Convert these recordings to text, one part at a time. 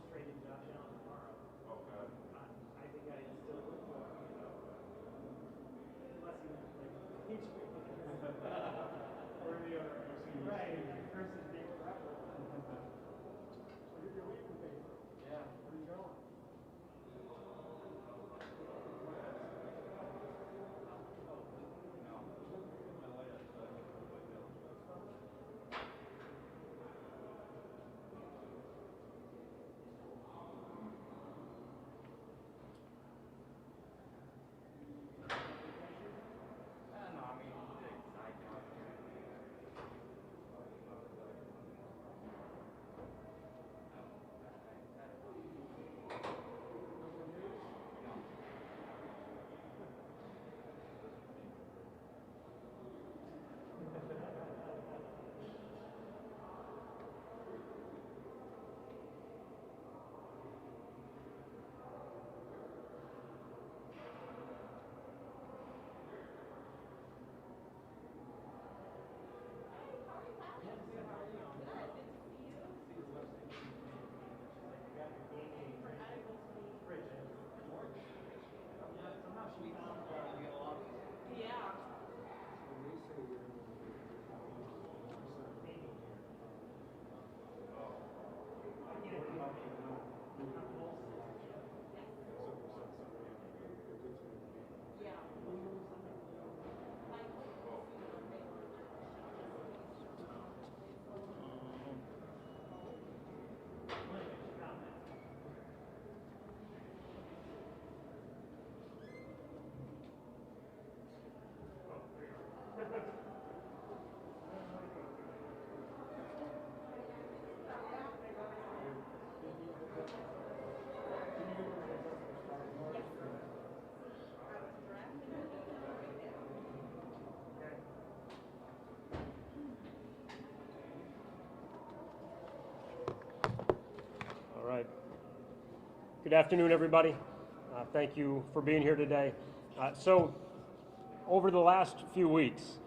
straight in downtown tomorrow. Okay. I think I still look for it, you know. Unless you like teach me. Or the other MC. Right, versus being a rapper. You're waiting for paper. Yeah. Where are you going? No, I mean, All right. Good afternoon, everybody. Thank you for being here today. So, over the last few weeks,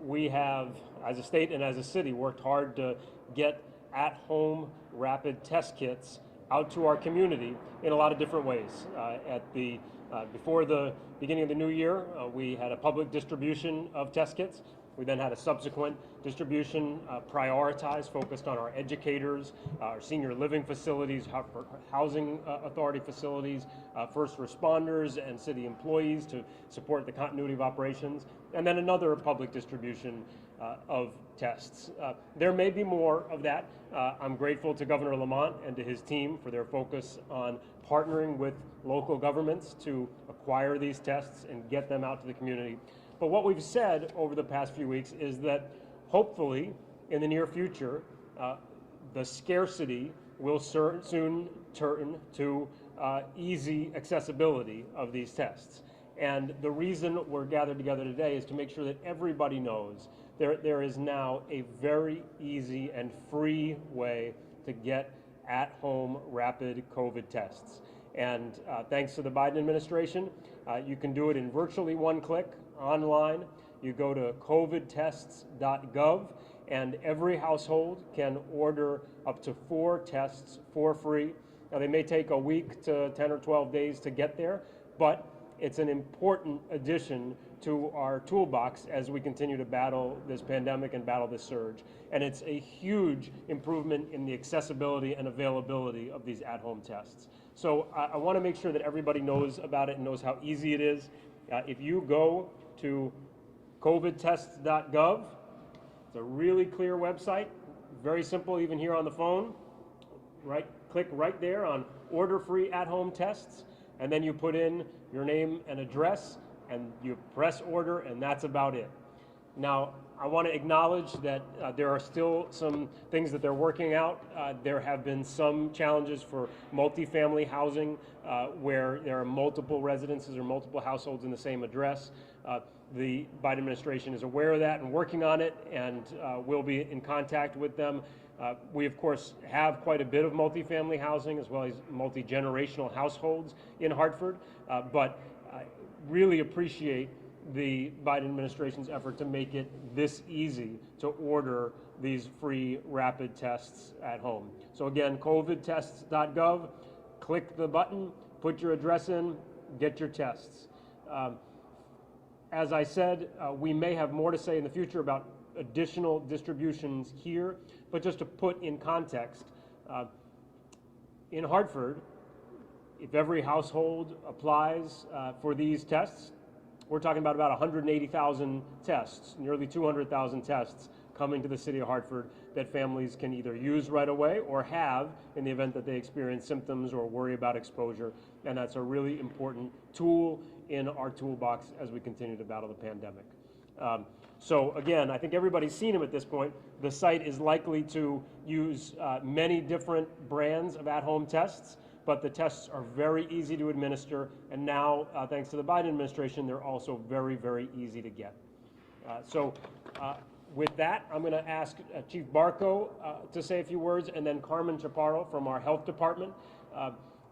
we have, as a state and as a city, worked hard to get at-home rapid test kits out to our community in a lot of different ways. Before the beginning of the new year, we had a public distribution of test kits. We then had a subsequent distribution prioritized, focused on our educators, our senior living facilities, housing authority facilities, first responders, and city employees to support the continuity of operations, and then another public distribution of tests. There may be more of that. I'm grateful to Governor Lamont and to his team for their focus on partnering with local governments to acquire these tests and get them out to the community. But what we've said over the past few weeks is that hopefully in the near future, the scarcity will soon turn to easy accessibility of these tests. And the reason we're gathered together today is to make sure that everybody knows there is now a very easy and free way to get at-home rapid COVID tests. And thanks to the Biden administration, you can do it in virtually one click online. You go to covidtests.gov, and every household can order up to 4 tests for free. Now, they may take a week to 10 or 12 days to get there, but it's an important addition to our toolbox as we continue to battle this pandemic and battle this surge. And it's a huge improvement in the accessibility and availability of these at-home tests. So I want to make sure that everybody knows about it and knows how easy it is. If you go to covidtests.gov, it's a really clear website, very simple even here on the phone. Click right there on order free at-home tests, and then you put in your name and address, and you press order, and that's about it. Now, I want to acknowledge that there are still some things that they're working out. There have been some challenges for multifamily housing where there are multiple residences or multiple households in the same address. The Biden administration is aware of that and working on it, and will be in contact with them. We, of course, have quite a bit of multifamily housing as well as multi-generational households in Hartford, but really appreciate the Biden administration's effort to make it this easy to order these free rapid tests at home. So again, covidtests.gov, click the button, put your address in, get your tests. As I said, we may have more to say in the future about additional distributions here, but just to put in context, in Hartford, if every household applies for these tests, we're talking about 180,000 tests, nearly 200,000 tests coming to the city of Hartford that families can either use right away or have in the event that they experience symptoms or worry about exposure. And that's a really important tool in our toolbox as we continue to battle the pandemic. So again, I think everybody's seen them at this point. The site is likely to use many different brands of at-home tests, but the tests are very easy to administer, and now, thanks to the Biden administration, they're also very, very easy to get. With that, I'm going to ask Chief Barco to say a few words, and then Carmen Chaparro from our health department,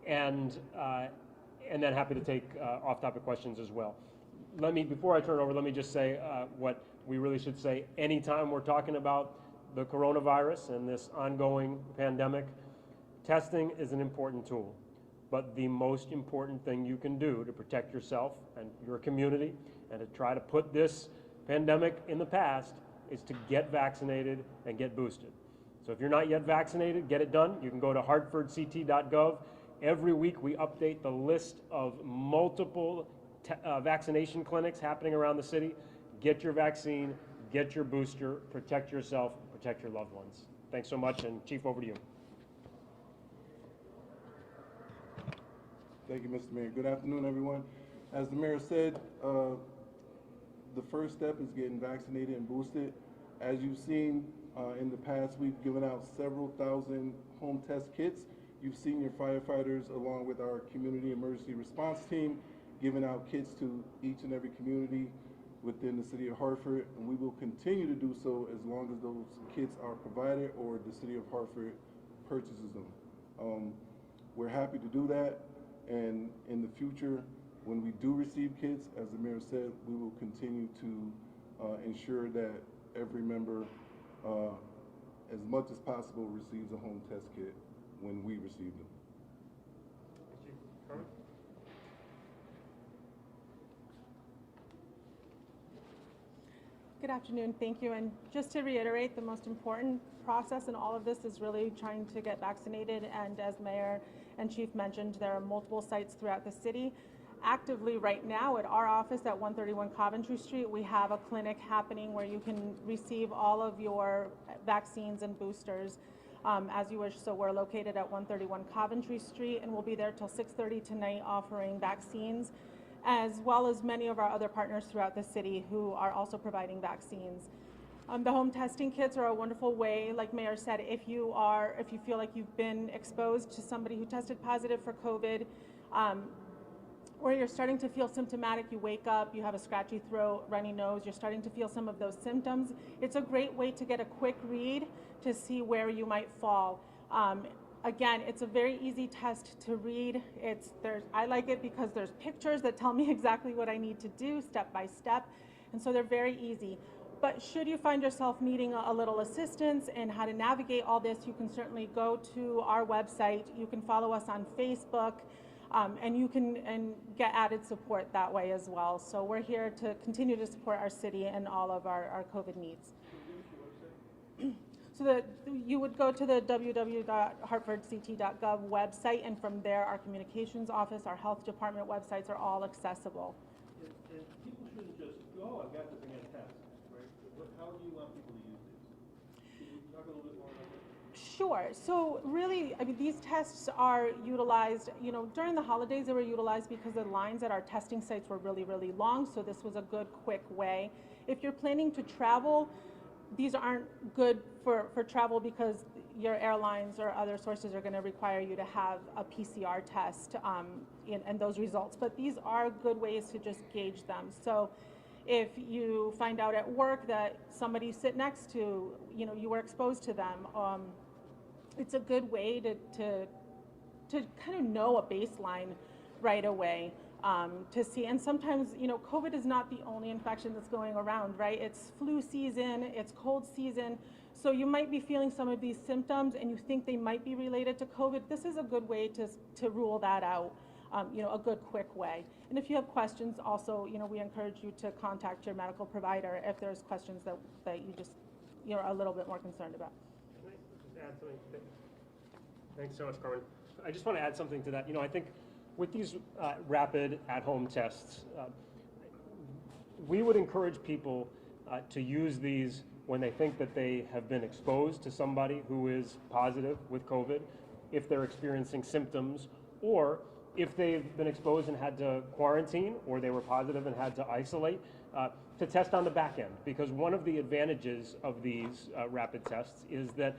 and then happy to take off-topic questions as well. Before I turn it over, let me just say what we really should say anytime we're talking about the coronavirus and this ongoing pandemic. Testing is an important tool, but the most important thing you can do to protect yourself and your community and to try to put this pandemic in the past is to get vaccinated and get boosted. So if you're not yet vaccinated, get it done. You can go to hartfordct.gov. Every week we update the list of multiple vaccination clinics happening around the city. Get your vaccine, get your booster, protect yourself, protect your loved ones. Thanks so much, and Chief, over to you. Thank you, Mr. Mayor. Good afternoon, everyone. As the mayor said, the first step is getting vaccinated and boosted. As you've seen in the past, we've given out several thousand home test kits. You've seen your firefighters, along with our community emergency response team, giving out kits to each and every community within the city of Hartford, and we will continue to do so as long as those kits are provided or the city of Hartford purchases them. We're happy to do that, and in the future, when we do receive kits, as the mayor said, we will continue to ensure that every member, as much as possible, receives a home test kit when we receive them. Good afternoon, thank you. And just to reiterate, the most important process in all of this is really trying to get vaccinated. And as Mayor and Chief mentioned, there are multiple sites throughout the city. Actively right now at our office at 131 Coventry Street, we have a clinic happening where you can receive all of your vaccines and boosters as you wish. So we're located at 131 Coventry Street, and we'll be there till 6:30 tonight offering vaccines, as well as many of our other partners throughout the city who are also providing vaccines. The home testing kits are a wonderful way, like Mayor said, if you feel like you've been exposed to somebody who tested positive for COVID, or you're starting to feel symptomatic, you wake up, you have a scratchy throat, runny nose, you're starting to feel some of those symptoms, it's a great way to get a quick read to see where you might fall. Again, it's a very easy test to read. I like it because there's pictures that tell me exactly what I need to do step by step, and so they're very easy. But should you find yourself needing a little assistance in how to navigate all this, you can certainly go to our website. You can follow us on Facebook, and you can get added support that way as well. So we're here to continue to support our city and all of our COVID needs. So you would go to the www.hartfordct.gov website, and from there our communications office, our health department websites are all accessible. And people shouldn't just go, I've got this thing on test, right? How do you want people to use these? Can you talk a little bit more about that? Sure. So really, I mean, these tests are utilized, during the holidays they were utilized because the lines at our testing sites were really, really long, so this was a good, quick way. If you're planning to travel, these aren't good for travel because your airlines or other sources are going to require you to have a PCR test and those results. But these are good ways to just gauge them. So if you find out at work that somebody you sit next to, you were exposed to them, it's a good way to kind of know a baseline right away. To see, and sometimes, COVID is not the only infection that's going around, right? It's flu season, it's cold season. So you might be feeling some of these symptoms and you think they might be related to COVID. This is a good way to rule that out, a good quick way. And if you have questions also, we encourage you to contact your medical provider if there's questions that you're a little bit more concerned about. Can I just add something? Thanks so much, Carmen. I just want to add something to that. I think with these rapid at-home tests, we would encourage people to use these when they think that they have been exposed to somebody who is positive with COVID, if they're experiencing symptoms, or if they've been exposed and had to quarantine, or they were positive and had to isolate, to test on the back end. Because one of the advantages of these rapid tests is that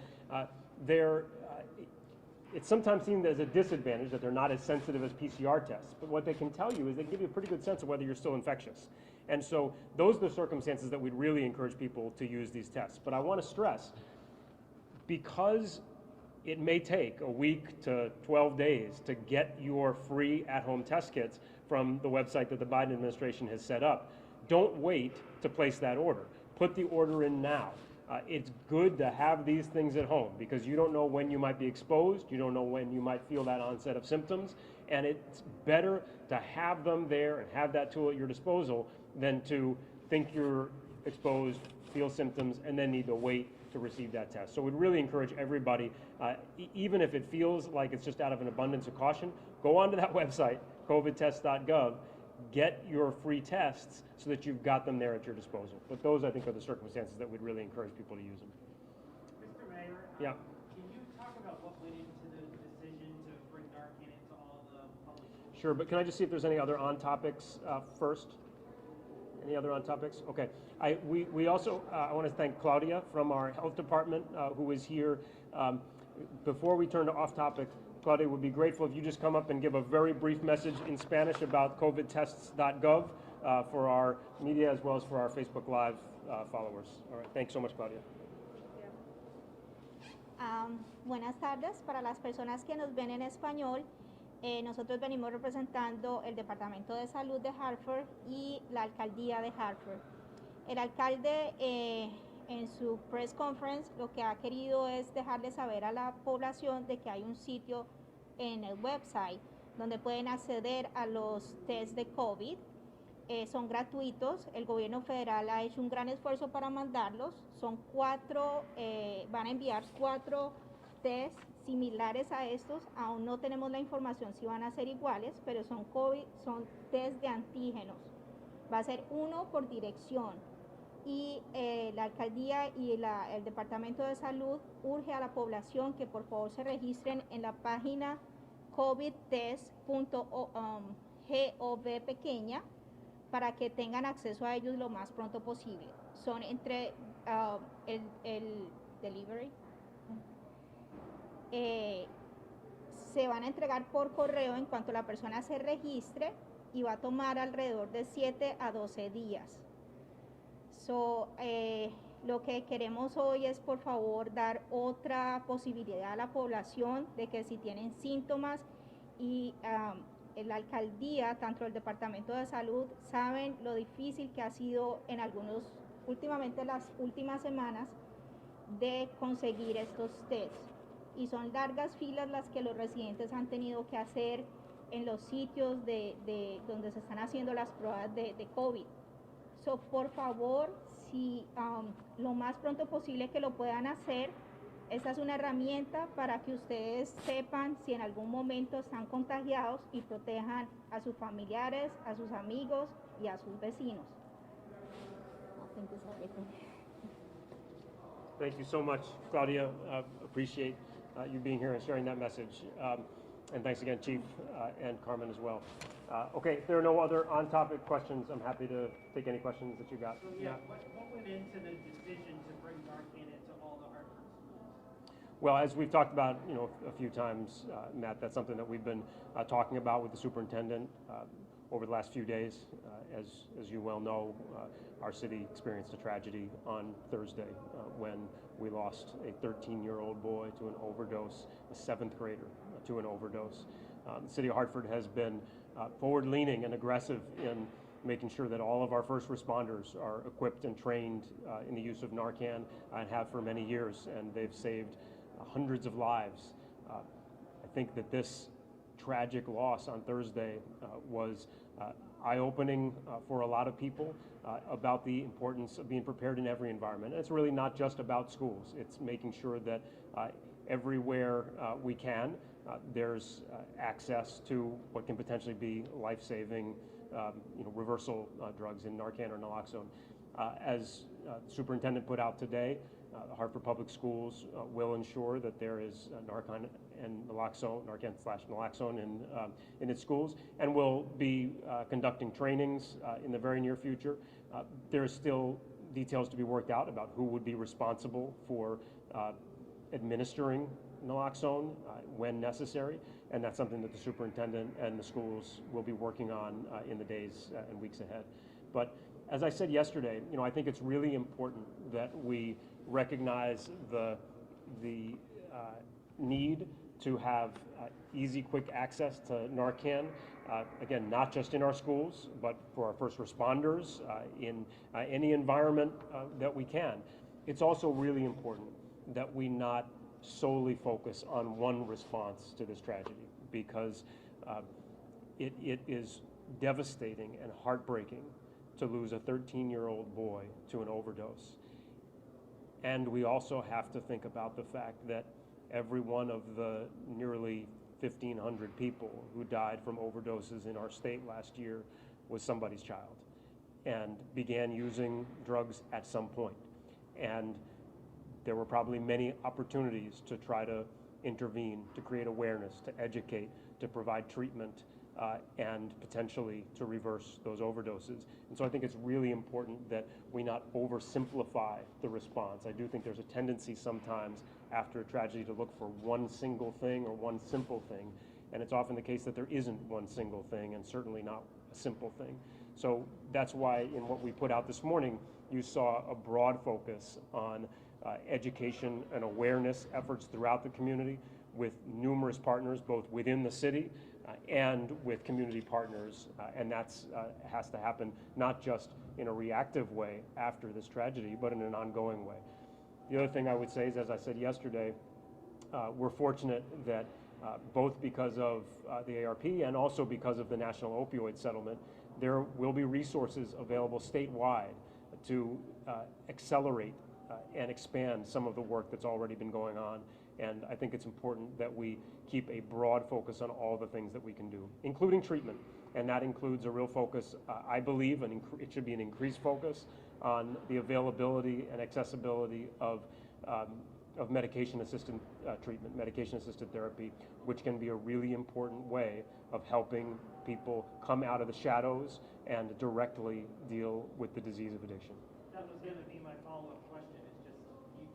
it's sometimes seen as a disadvantage that they're not as sensitive as PCR tests. But what they can tell you is they give you a pretty good sense of whether you're still infectious. And so those are the circumstances that we'd really encourage people to use these tests. But I want to stress, because it may take a week to 12 days to get your free at-home test kits from the website that the Biden administration has set up, don't wait to place that order. Put the order in now. It's good to have these things at home because you don't know when you might be exposed, you don't know when you might feel that onset of symptoms, and it's better to have them there and have that tool at your disposal than to think you're exposed, feel symptoms, and then need to wait to receive that test. So we'd really encourage everybody, even if it feels like it's just out of an abundance of caution, go onto that website, covidtest.gov, get your free tests so that you've got them there at your disposal. But those, I think, are the circumstances that we'd really encourage people to use them. Mr. Mayor, Yeah. Can you talk about what went into the decision to bring Narcan into all the public schools? Sure, but can I just see if there's any other on topics first? Any other on topics? Okay. We also, I want to thank Claudia from our health department who is here. Before we turn to off topic, Claudia, would be grateful if you just come up and give a very brief message in Spanish about covidtests.gov for our media as well as for our Facebook Live followers. All right. Thanks so much, Claudia. Buenas tardes para las personas que nos ven en español. Nosotros venimos representando el Departamento de Salud de Hartford y la Alcaldía de Hartford. El alcalde en su press conference lo que ha querido es dejarle saber a la población de que hay un sitio en el website donde pueden acceder a los test de COVID. Son gratuitos, el gobierno federal ha hecho un gran esfuerzo para mandarlos. Son van a enviar 4 test similares a estos. Aún no tenemos la información si van a ser iguales, pero son test de antígenos. Va a ser uno por dirección. Y la alcaldía y el Departamento de Salud urge a la población que por favor se registren en la página covidtest.gov pequeña para que tengan acceso a ellos lo más pronto posible. Son entre el delivery. Se van a entregar por correo en cuanto la persona se registre y va a tomar alrededor de 7 a 12 días. Lo que queremos hoy es, por favor, dar otra posibilidad a la población de que si tienen síntomas y la alcaldía, tanto el Departamento de Salud, saben lo difícil que ha sido últimamente las últimas semanas, de conseguir estos tests. Y son largas filas las que los residentes han tenido que hacer en los sitios donde se están haciendo las pruebas de COVID. Por favor, si lo más pronto posible que lo puedan hacer, esta es una herramienta para que ustedes sepan si en algún momento están contagiados y protejan a sus familiares, a sus amigos y a sus vecinos. Thank you so much, Claudia. Appreciate you being here and sharing that message. And thanks again, Chief, and Carmen as well. Okay, if there are no other on-topic questions, I'm happy to take any questions that you got. So what went into the decision to bring Narcan into all the Hartford schools? Well, as we've talked about, a few times, Matt, that's something that we've been talking about with the superintendent over the last few days. As you well know, our city experienced a tragedy on Thursday when we lost a 13-year-old boy to an overdose, a 7th grader to an overdose. The city of Hartford has been forward-leaning and aggressive in making sure that all of our first responders are equipped and trained in the use of Narcan and have for many years, and they've saved hundreds of lives. I think that this tragic loss on Thursday was eye-opening for a lot of people about the importance of being prepared in every environment. And it's really not just about schools. It's making sure that everywhere we can, there's access to what can potentially be life-saving reversal drugs in Narcan or naloxone. As the superintendent put out today, the Hartford Public Schools will ensure that there is Narcan and naloxone, Narcan/naloxone in its schools, and will be conducting trainings in the very near future. There's still details to be worked out about who would be responsible for administering naloxone when necessary, and that's something that the superintendent and the schools will be working on in the days and weeks ahead. But as I said yesterday, I think it's really important that we recognize the need to have easy, quick access to Narcan, again, not just in our schools, but for our first responders, in any environment that we can. It's also really important that we not solely focus on one response to this tragedy, because it is devastating and heartbreaking to lose a 13-year-old boy to an overdose. And we also have to think about the fact that every one of the nearly 1,500 people who died from overdoses in our state last year was somebody's child and began using drugs at some point. And there were probably many opportunities to try to intervene, to create awareness, to educate, to provide treatment, and potentially to reverse those overdoses. And so I think it's really important that we not oversimplify the response. I do think there's a tendency sometimes after a tragedy to look for one single thing or one simple thing, and it's often the case that there isn't one single thing, and certainly not a simple thing. So that's why in what we put out this morning, you saw a broad focus on education and awareness efforts throughout the community with numerous partners, both within the city and with community partners, and that's has to happen not just in a reactive way after this tragedy, but in an ongoing way. The other thing I would say is, as I said yesterday, we're fortunate that both because of the ARP and also because of the national opioid settlement, there will be resources available statewide to accelerate and expand some of the work that's already been going on. And I think it's important that we keep a broad focus on all the things that we can do, including treatment. And that includes a real focus, I believe, and it should be an increased focus on the availability and accessibility of medication-assisted treatment, medication-assisted therapy, which can be a really important way of helping people come out of the shadows and directly deal with the disease of addiction. That was going to be my follow-up question. It's just,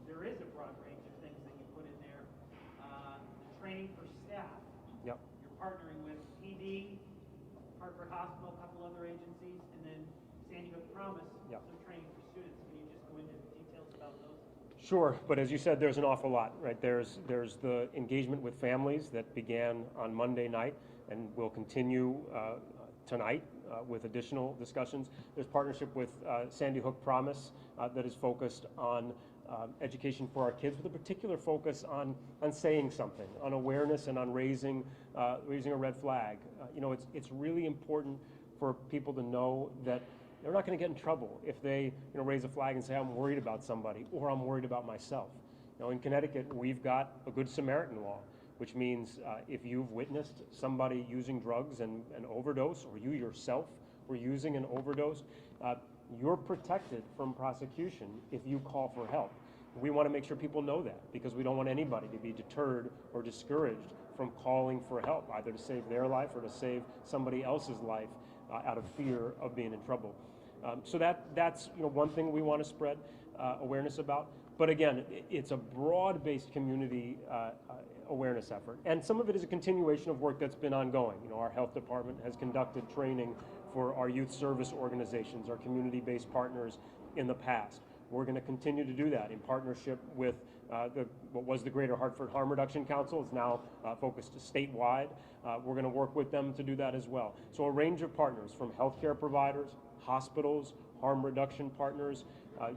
there is a broad range of things that you put in there. The training for staff. Yep. You're partnering with PD, Hartford Hospital, a couple other agencies, and then Sandy Hook Promise, yep, some training for students. Can you just go into details about those? Sure, but as you said, there's an awful lot, right? There's the engagement with families that began on Monday night and will continue tonight with additional discussions. There's partnership with Sandy Hook Promise that is focused on education for our kids, with a particular focus on saying something, on awareness, and on raising a red flag. It's really important for people to know that they're not going to get in trouble if they raise a flag and say, I'm worried about somebody, or I'm worried about myself. In Connecticut, we've got a Good Samaritan Law, which means if you've witnessed somebody using drugs and an overdose, or you yourself were using an overdose, you're protected from prosecution if you call for help. We want to make sure people know that, because we don't want anybody to be deterred or discouraged from calling for help, either to save their life or to save somebody else's life out of fear of being in trouble. So that's one thing we want to spread awareness about. But again, it's a broad-based community awareness effort, and some of it is a continuation of work that's been ongoing. Our health department has conducted training for our youth service organizations, our community-based partners in the past. We're going to continue to do that in partnership with what was the Greater Hartford Harm Reduction Council is now focused statewide. We're going to work with them to do that as well. So a range of partners from healthcare providers, hospitals, harm reduction partners,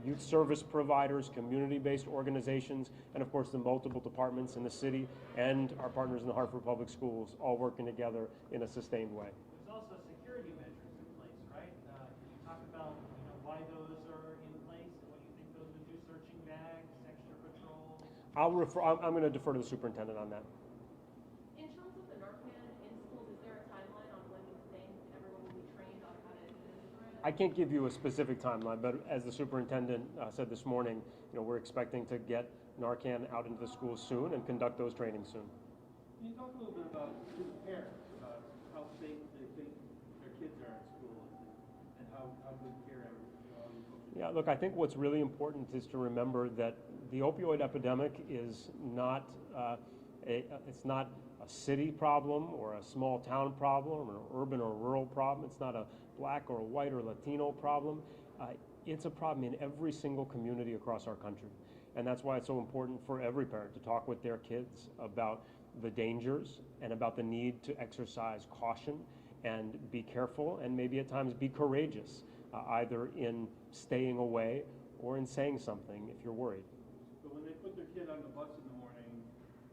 youth service providers, community-based organizations, and of course the multiple departments in the city and our partners in the Hartford Public Schools all working together in a sustained way. There's also security measures in place, right? Can you talk about why those are in place and what you think those would do? Searching bags, extra patrols? I'm going to defer to the superintendent on that. In terms of the Narcan in schools, is there a timeline on when you think everyone will be trained on how to administer it? I can't give you a specific timeline, but as the superintendent said this morning, we're expecting to get Narcan out into the schools soon and conduct those trainings soon. Can you talk a little bit about the parents, about how safe they think their kids are in school and how good care all you folks? Yeah, look, I think what's really important is to remember that the opioid epidemic is not it's not a city problem or a small town problem or an urban or rural problem. It's not a black or a white or Latino problem. It's a problem in every single community across our country. And that's why it's so important for every parent to talk with their kids about the dangers and about the need to exercise caution and be careful and maybe at times be courageous, either in staying away or in saying something if you're worried. But when they put their kid on the bus in the morning,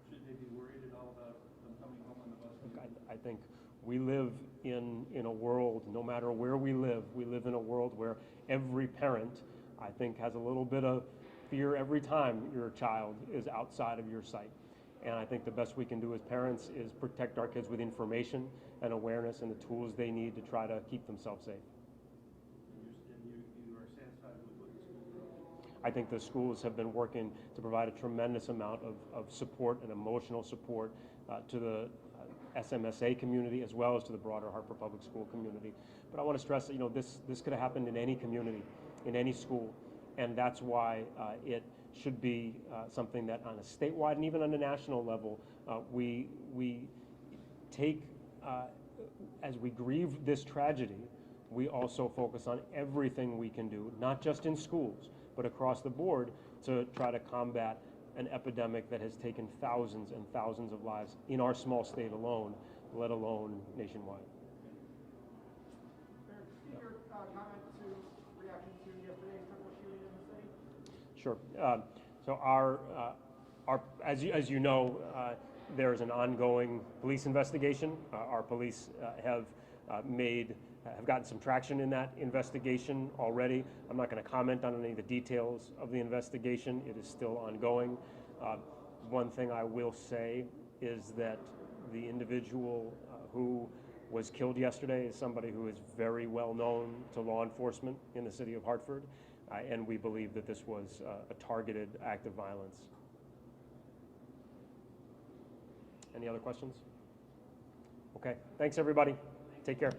should they be worried at all about them coming home on the bus? Look, I think we live in a world, no matter where we live in a world where every parent, I think, has a little bit of fear every time your child is outside of your sight. And I think the best we can do as parents is protect our kids with information and awareness and the tools they need to try to keep themselves safe. And you are satisfied with what the schools are doing? I think the schools have been working to provide a tremendous amount of support and emotional support to the SMSA community as well as to the broader Hartford Public School community. But I want to stress that this could have happened in any community, in any school, and that's why it should be something that on a statewide and even on a national level we take as we grieve this tragedy. We also focus on everything we can do, not just in schools, but across the board to try to combat an epidemic that has taken thousands and thousands of lives in our small state alone, let alone nationwide. Your comment to reaction to yesterday's triple shooting in the city? Sure. So our as you know, there is an ongoing police investigation. Our police have gotten some traction in that investigation already. I'm not going to comment on any of the details of the investigation. It is still ongoing. One thing I will say is that the individual who was killed yesterday is somebody who is very well known to law enforcement in the city of Hartford, and we believe that this was a targeted act of violence. Any other questions? Okay, thanks everybody. Take care.